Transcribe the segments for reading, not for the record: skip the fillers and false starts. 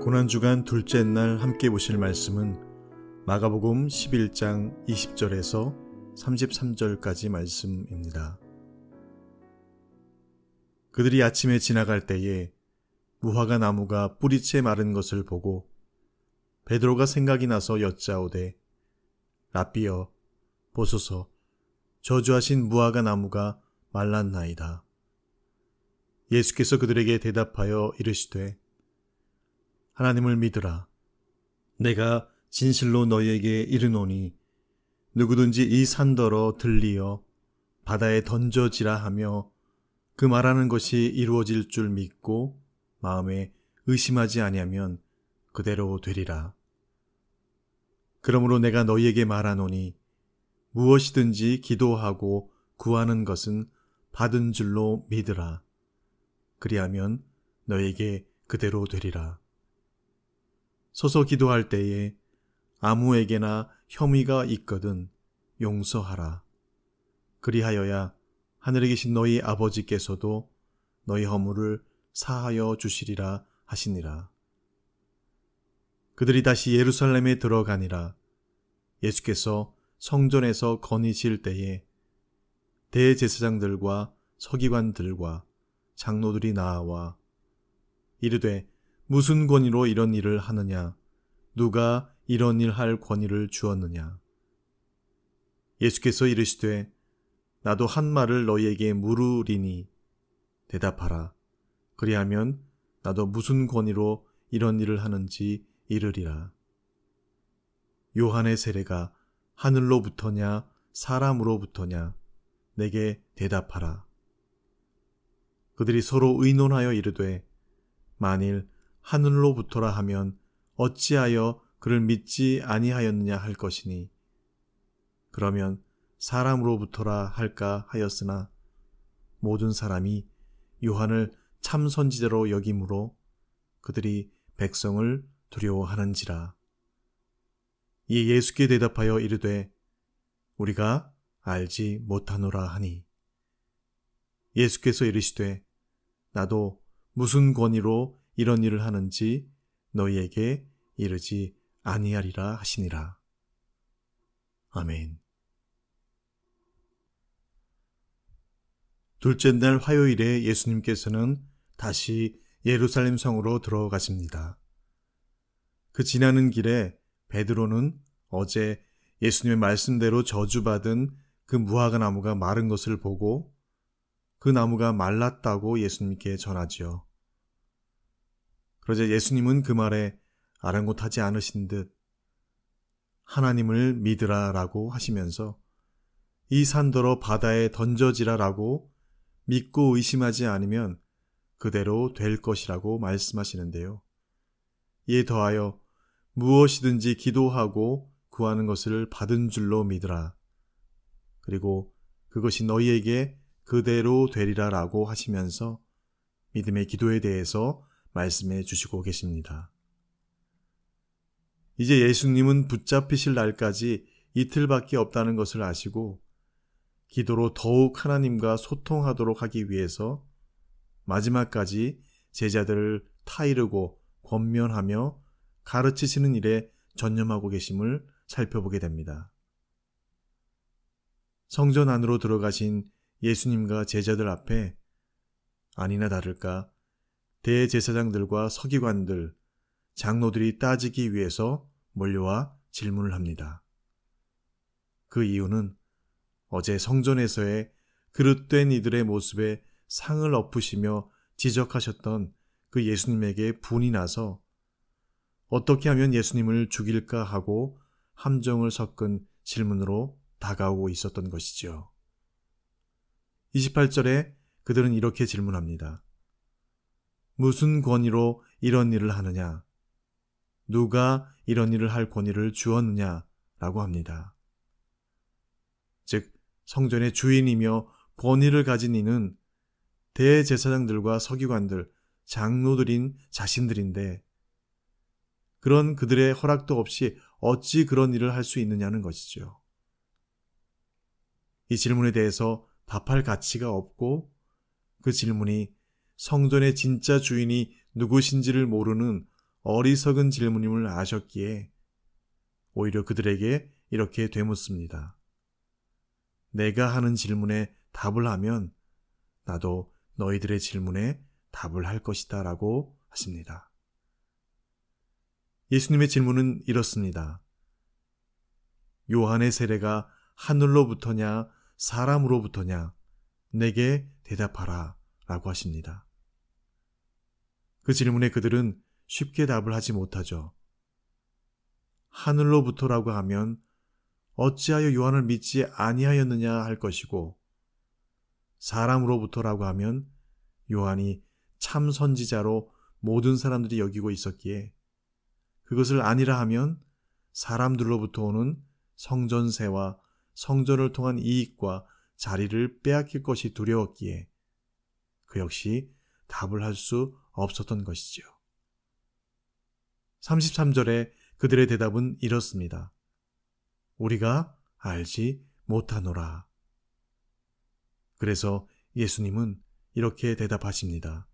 고난주간 둘째 날 함께 보실 말씀은 마가복음 11장 20절에서 33절까지 말씀입니다. 그들이 아침에 지나갈 때에 무화과 나무가 뿌리채 마른 것을 보고 베드로가 생각이 나서 여짜오되 랍비여 보소서 저주하신 무화과 나무가 말랐나이다. 예수께서 그들에게 대답하여 이르시되 하나님을 믿으라. 내가 진실로 너희에게 이르노니 누구든지 이 산더러 들리어 바다에 던져지라 하며 그 말하는 것이 이루어질 줄 믿고 마음에 의심하지 아니하면 그대로 되리라. 그러므로 내가 너희에게 말하노니 무엇이든지 기도하고 구하는 것은 받은 줄로 믿으라. 그리하면 너희에게 그대로 되리라. 서서 기도할 때에 아무에게나 혐의가 있거든 용서하라. 그리하여야 하늘에 계신 너희 아버지께서도 너희 허물을 사하여 주시리라 하시니라. 그들이 다시 예루살렘에 들어가니라. 예수께서 성전에서 건의실 때에 대제사장들과 서기관들과 장로들이 나와 이르되 무슨 권위로 이런 일을 하느냐? 누가 이런 일 할 권위를 주었느냐? 예수께서 이르시되 나도 한 말을 너희에게 물으리니 대답하라. 그리하면 나도 무슨 권위로 이런 일을 하는지 이르리라. 요한의 세례가 하늘로부터냐 사람으로부터냐? 내게 대답하라. 그들이 서로 의논하여 이르되 만일 하늘로부터라 하면 어찌하여 그를 믿지 아니하였느냐 할 것이니 그러면 사람으로부터라 할까 하였으나 모든 사람이 요한을 참 선지자로 여김으로 그들이 백성을 두려워하는지라. 이에 예수께 대답하여 이르되 우리가 알지 못하노라 하니 예수께서 이르시되 나도 무슨 권위로 이런 일을 하는지 너희에게 이르지 아니하리라 하시니라. 아멘. 둘째 날 화요일에 예수님께서는 다시 예루살렘 성으로 들어가십니다. 그 지나는 길에 베드로는 어제 예수님의 말씀대로 저주받은 그 무화과 나무가 마른 것을 보고 그 나무가 말랐다고 예수님께 전하지요. 그러자 예수님은 그 말에 아랑곳하지 않으신 듯 하나님을 믿으라 라고 하시면서 이 산더러 바다에 던져지라 라고 믿고 의심하지 않으면 그대로 될 것이라고 말씀하시는데요. 이에 더하여 무엇이든지 기도하고 구하는 것을 받은 줄로 믿으라. 그리고 그것이 너희에게 그대로 되리라 라고 하시면서 믿음의 기도에 대해서 말씀해 주시고 계십니다. 이제 예수님은 붙잡히실 날까지 이틀밖에 없다는 것을 아시고 기도로 더욱 하나님과 소통하도록 하기 위해서 마지막까지 제자들을 타이르고 권면하며 가르치시는 일에 전념하고 계심을 살펴보게 됩니다. 성전 안으로 들어가신 예수님과 제자들 앞에 아니나 다를까 대제사장들과 서기관들, 장로들이 따지기 위해서 몰려와 질문을 합니다. 그 이유는 어제 성전에서의 그릇된 이들의 모습에 상을 엎으시며 지적하셨던 그 예수님에게 분이 나서 어떻게 하면 예수님을 죽일까 하고 함정을 섞은 질문으로 다가오고 있었던 것이죠. 28절에 그들은 이렇게 질문합니다. 무슨 권위로 이런 일을 하느냐? 누가 이런 일을 할 권위를 주었느냐? 라고 합니다. 즉 성전의 주인이며 권위를 가진 이는 대제사장들과 서기관들, 장로들인 자신들인데 그런 그들의 허락도 없이 어찌 그런 일을 할 수 있느냐는 것이죠. 이 질문에 대해서 답할 가치가 없고 그 질문이 성전의 진짜 주인이 누구신지를 모르는 어리석은 질문임을 아셨기에 오히려 그들에게 이렇게 되묻습니다. 내가 하는 질문에 답을 하면 나도 너희들의 질문에 답을 할 것이다 라고 하십니다. 예수님의 질문은 이렇습니다. 요한의 세례가 하늘로부터냐 사람으로부터냐 내게 대답하라 라고 하십니다. 그 질문에 그들은 쉽게 답을 하지 못하죠. 하늘로부터라고 하면 어찌하여 요한을 믿지 아니하였느냐 할 것이고, 사람으로부터라고 하면 요한이 참 선지자로 모든 사람들이 여기고 있었기에 그것을 아니라 하면 사람들로부터 오는 성전세와 성전을 통한 이익과 자리를 빼앗길 것이 두려웠기에 그 역시 답을 할 수 없었던 것이죠. 33절에 그들의 대답은 이렇습니다. 우리가 알지 못하노라. 그래서 예수님은 이렇게 대답하십니다.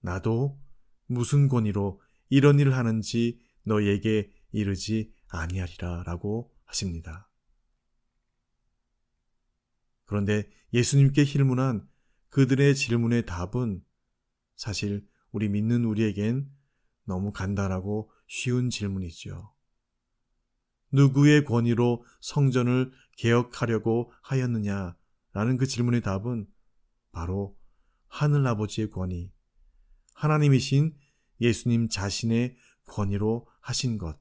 나도 무슨 권위로 이런 일을 하는지 너희에게 이르지 아니하리라 라고 하십니다. 그런데 예수님께 질문한 그들의 질문의 답은 사실 우리 믿는 우리에겐 너무 간단하고 쉬운 질문이죠. 누구의 권위로 성전을 개혁하려고 하였느냐라는 그 질문의 답은 바로 하늘아버지의 권위, 하나님이신 예수님 자신의 권위로 하신 것.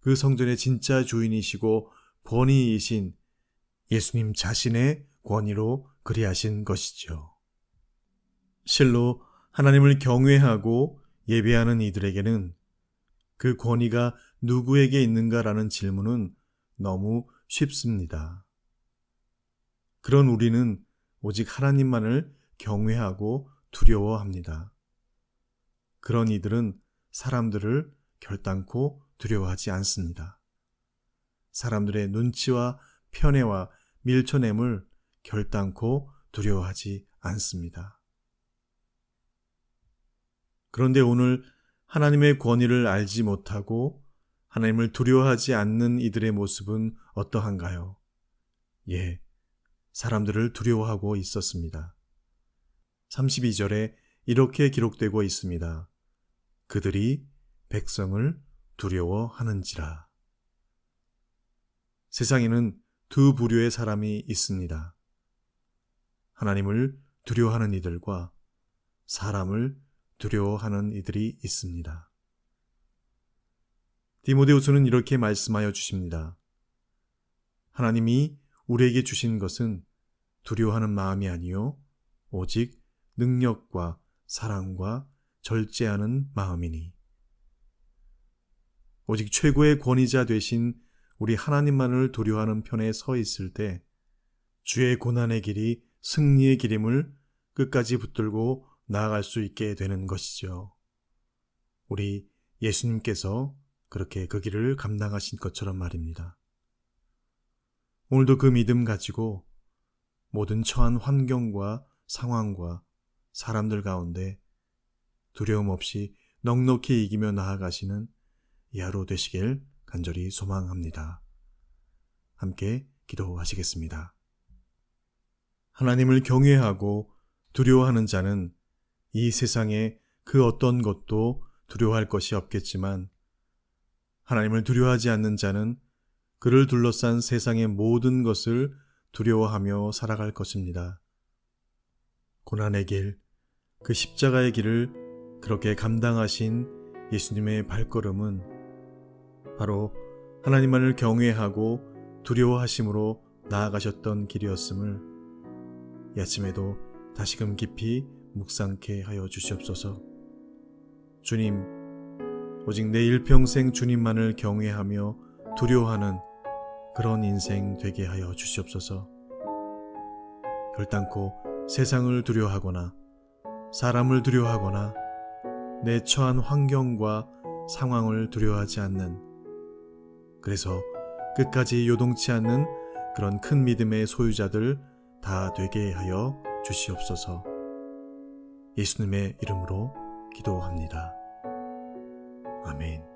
그 성전의 진짜 주인이시고 권위이신 예수님 자신의 권위로 그리하신 것이죠. 실로 하나님을 경외하고 예배하는 이들에게는 그 권위가 누구에게 있는가라는 질문은 너무 쉽습니다. 그런 우리는 오직 하나님만을 경외하고 두려워합니다. 그런 이들은 사람들을 결단코 두려워하지 않습니다. 사람들의 눈치와 편애와 밀쳐냄을 결단코 두려워하지 않습니다. 그런데 오늘 하나님의 권위를 알지 못하고 하나님을 두려워하지 않는 이들의 모습은 어떠한가요? 예, 사람들을 두려워하고 있었습니다. 32절에 이렇게 기록되고 있습니다. 그들이 백성을 두려워하는지라. 세상에는 두 부류의 사람이 있습니다. 하나님을 두려워하는 이들과 사람을 두려워하는 이들이 있습니다. 디모데후서는 이렇게 말씀하여 주십니다. 하나님이 우리에게 주신 것은 두려워하는 마음이 아니요 오직 능력과 사랑과 절제하는 마음이니. 오직 최고의 권위자 되신 우리 하나님만을 두려워하는 편에 서 있을 때 주의 고난의 길이 승리의 길임을 끝까지 붙들고 나아갈 수 있게 되는 것이죠. 우리 예수님께서 그렇게 그 길을 감당하신 것처럼 말입니다. 오늘도 그 믿음 가지고 모든 처한 환경과 상황과 사람들 가운데 두려움 없이 넉넉히 이기며 나아가시는 이 하루 되시길 간절히 소망합니다. 함께 기도하시겠습니다. 하나님을 경외하고 두려워하는 자는 이 세상에 그 어떤 것도 두려워할 것이 없겠지만 하나님을 두려워하지 않는 자는 그를 둘러싼 세상의 모든 것을 두려워하며 살아갈 것입니다. 고난의 길, 그 십자가의 길을 그렇게 감당하신 예수님의 발걸음은 바로 하나님만을 경외하고 두려워하심으로 나아가셨던 길이었음을 이 아침에도 다시금 깊이 묵상케 하여 주시옵소서. 주님, 오직 내 일평생 주님만을 경외하며 두려워하는 그런 인생 되게 하여 주시옵소서. 결단코 세상을 두려워하거나 사람을 두려워하거나 내 처한 환경과 상황을 두려워하지 않는, 그래서 끝까지 요동치 않는 그런 큰 믿음의 소유자들 다 되게 하여 주시옵소서. 예수님의 이름으로 기도합니다. 아멘.